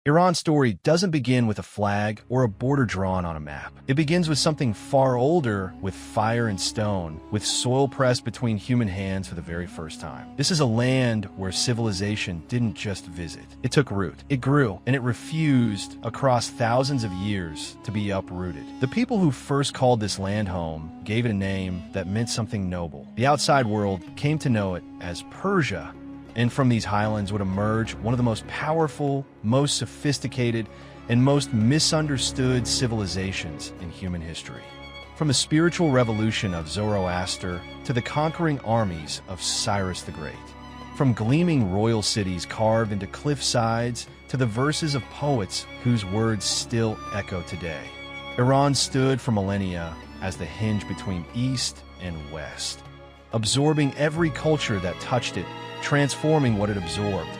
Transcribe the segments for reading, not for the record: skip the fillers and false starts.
Iran's story doesn't begin with a flag or a border drawn on a map. It begins with something far older, with fire and stone, with soil pressed between human hands for the very first time. This is a land where civilization didn't just visit. It took root. It grew, and it refused, across thousands of years, to be uprooted. The people who first called this land home gave it a name that meant something noble. The outside world came to know it as Persia, and from these highlands would emerge one of the most powerful, most sophisticated, and most misunderstood civilizations in human history. From the spiritual revolution of Zoroaster to the conquering armies of Cyrus the Great. From gleaming royal cities carved into cliff sides to the verses of poets whose words still echo today. Iran stood for millennia as the hinge between East and West, absorbing every culture that touched it, transforming what it absorbed,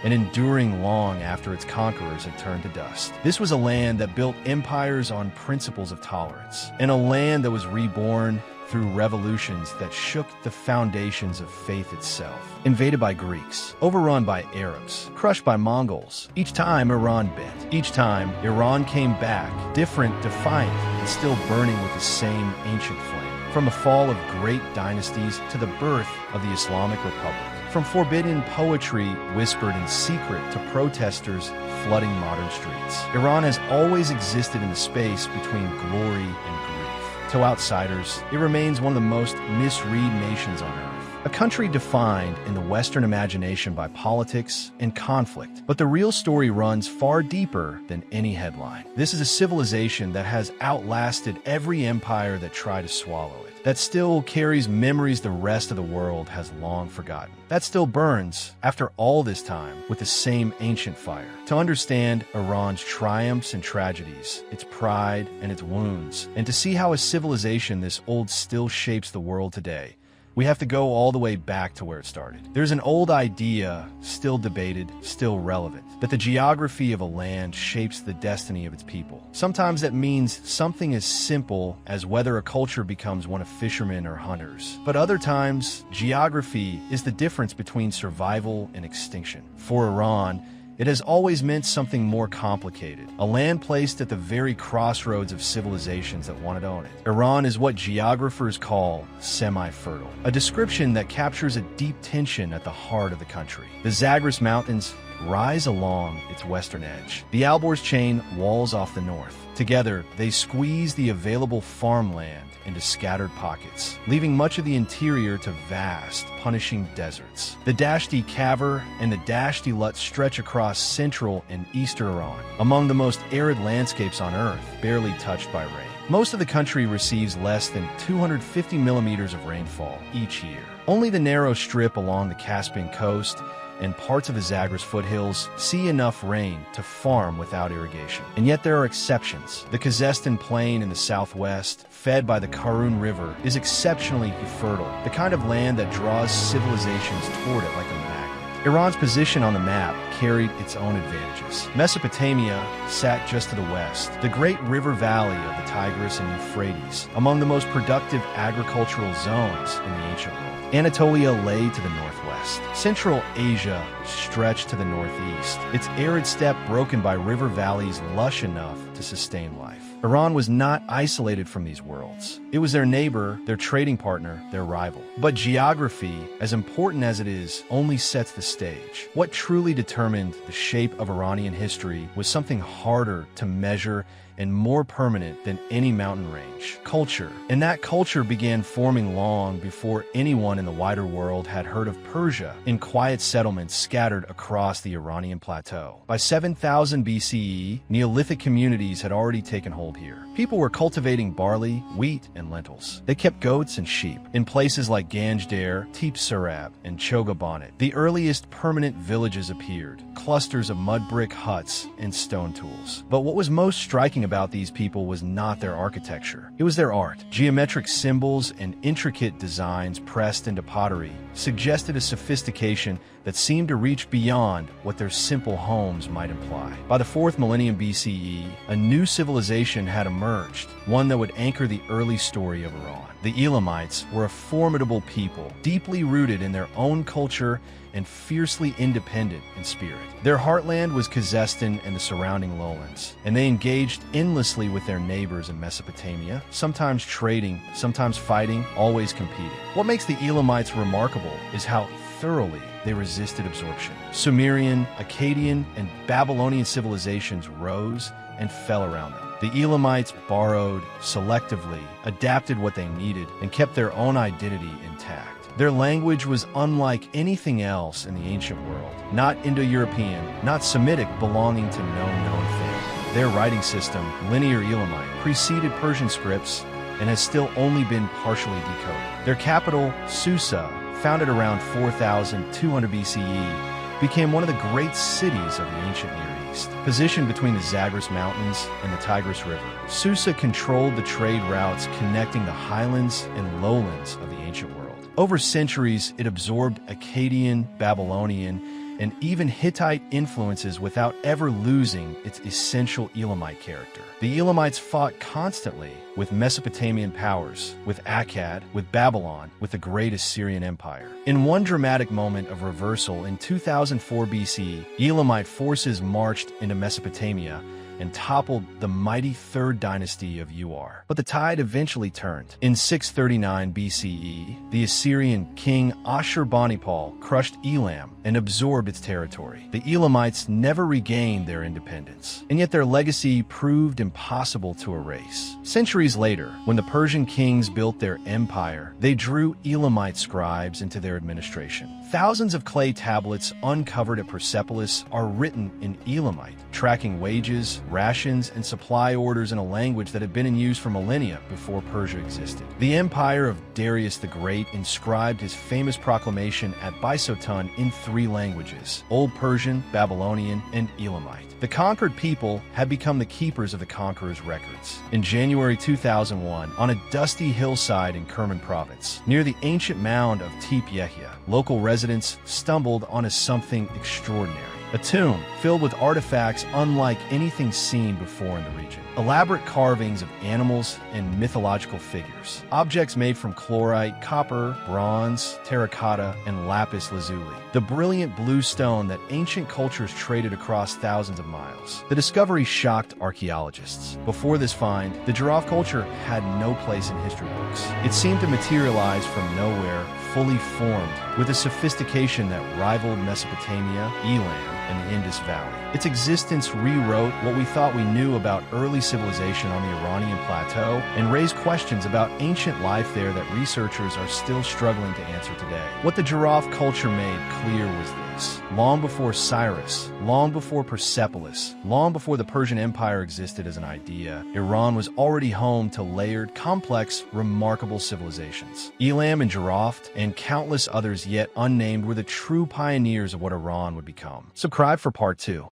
and enduring long after its conquerors had turned to dust. This was a land that built empires on principles of tolerance, and a land that was reborn through revolutions that shook the foundations of faith itself. Invaded by Greeks, overrun by Arabs, crushed by Mongols. Each time Iran bent. Each time Iran came back, different, defiant, and still burning with the same ancient flame. From the fall of great dynasties to the birth of the Islamic Republic. From forbidden poetry whispered in secret to protesters flooding modern streets. Iran has always existed in the space between glory and grief. To outsiders, it remains one of the most misread nations on earth. A country defined in the Western imagination by politics and conflict. But the real story runs far deeper than any headline. This is a civilization that has outlasted every empire that tried to swallow it, that still carries memories the rest of the world has long forgotten, that still burns, after all this time, with the same ancient fire. To understand Iran's triumphs and tragedies, its pride and its wounds, and to see how a civilization this old still shapes the world today, we have to go all the way back to where it started. There's an old idea, still debated, still relevant, that the geography of a land shapes the destiny of its people. Sometimes that means something as simple as whether a culture becomes one of fishermen or hunters. But other times, geography is the difference between survival and extinction. For Iran, it has always meant something more complicated, a land placed at the very crossroads of civilizations that wanted to own it. Iran is what geographers call semi-fertile, a description that captures a deep tension at the heart of the country. The Zagros Mountains rise along its western edge. The Alborz chain walls off the north. Together, they squeeze the available farmland into scattered pockets, leaving much of the interior to vast, punishing deserts. The Dashti Kaveh and the Dashti Lut stretch across central and eastern Iran, among the most arid landscapes on Earth, barely touched by rain. Most of the country receives less than 250 millimeters of rainfall each year. Only the narrow strip along the Caspian coast and parts of the Zagros foothills see enough rain to farm without irrigation. And yet there are exceptions. The Khuzestan Plain in the southwest, fed by the Karun River, is exceptionally fertile, the kind of land that draws civilizations toward it like a magnet. Iran's position on the map carried its own advantages. Mesopotamia sat just to the west, the great river valley of the Tigris and Euphrates, among the most productive agricultural zones in the ancient world. Anatolia lay to the northwest. Central Asia stretched to the northeast, its arid steppe broken by river valleys lush enough to sustain life. Iran was not isolated from these worlds. It was their neighbor, their trading partner, their rival. But geography, as important as it is, only sets the stage. What truly determined the shape of Iranian history was something harder to measure and more permanent than any mountain range: culture. And that culture began forming long before anyone in the wider world had heard of Persia, in quiet settlements scattered across the Iranian plateau. By 7000 BCE, Neolithic communities had already taken hold here. People were cultivating barley, wheat, and lentils. They kept goats and sheep. In places like Ganjder, Teep Sarab, and Chogabanet, the earliest permanent villages appeared, clusters of mud brick huts and stone tools. But what was most striking about these people was not their architecture. It was their art. Geometric symbols and intricate designs pressed into pottery suggested a sophistication that seemed to reach beyond what their simple homes might imply. By the 4th millennium BCE, a new civilization had emerged, one that would anchor the early story of Iran. The Elamites were a formidable people, deeply rooted in their own culture and fiercely independent in spirit. Their heartland was Khuzestan and the surrounding lowlands, and they engaged endlessly with their neighbors in Mesopotamia, sometimes trading, sometimes fighting, always competing. What makes the Elamites remarkable is how thoroughly they resisted absorption. Sumerian, Akkadian, and Babylonian civilizations rose and fell around them. The Elamites borrowed selectively, adapted what they needed, and kept their own identity intact. Their language was unlike anything else in the ancient world, not Indo-European, not Semitic, belonging to no known thing. Their writing system, Linear Elamite, preceded Persian scripts and has still only been partially decoded. Their capital, Susa, founded around 4200 BCE, became one of the great cities of the ancient Near East. Positioned between the Zagros Mountains and the Tigris River, Susa controlled the trade routes connecting the highlands and lowlands of the ancient world. Over centuries, it absorbed Akkadian, Babylonian, and even Hittite influences without ever losing its essential Elamite character. The Elamites fought constantly with Mesopotamian powers, with Akkad, with Babylon, with the great Assyrian Empire. In one dramatic moment of reversal in 2004 BC, Elamite forces marched into Mesopotamia and toppled the mighty third dynasty of Ur. But the tide eventually turned. In 639 BCE, the Assyrian king Ashurbanipal crushed Elam and absorbed its territory. The Elamites never regained their independence, and yet their legacy proved impossible to erase. Centuries later, when the Persian kings built their empire, they drew Elamite scribes into their administration. Thousands of clay tablets uncovered at Persepolis are written in Elamite, tracking wages, rations, and supply orders in a language that had been in use for millennia before Persia existed. The empire of Darius the Great inscribed his famous proclamation at Bisotan in 3 languages: Old Persian, Babylonian, and Elamite. The conquered people had become the keepers of the conqueror's records. In January 2001, on a dusty hillside in Kerman province, near the ancient mound of Tepe Yehia, local residents stumbled onto something extraordinary. A tomb filled with artifacts unlike anything seen before in the region. Elaborate carvings of animals and mythological figures. Objects made from chlorite, copper, bronze, terracotta, and lapis lazuli. The brilliant blue stone that ancient cultures traded across thousands of miles. The discovery shocked archaeologists. Before this find, the giraffe culture had no place in history books. It seemed to materialize from nowhere, fully formed, with a sophistication that rivaled Mesopotamia, Elam, and the Indus Valley. Its existence rewrote what we thought we knew about early civilization on the Iranian plateau and raised questions about ancient life there that researchers are still struggling to answer today. What the giraffe culture made clear was this: long before Cyrus, long before Persepolis, long before the Persian Empire existed as an idea, Iran was already home to layered, complex, remarkable civilizations. Elam and Giraffe, and countless others yet unnamed, were the true pioneers of what Iran would become. Subscribe for part 2.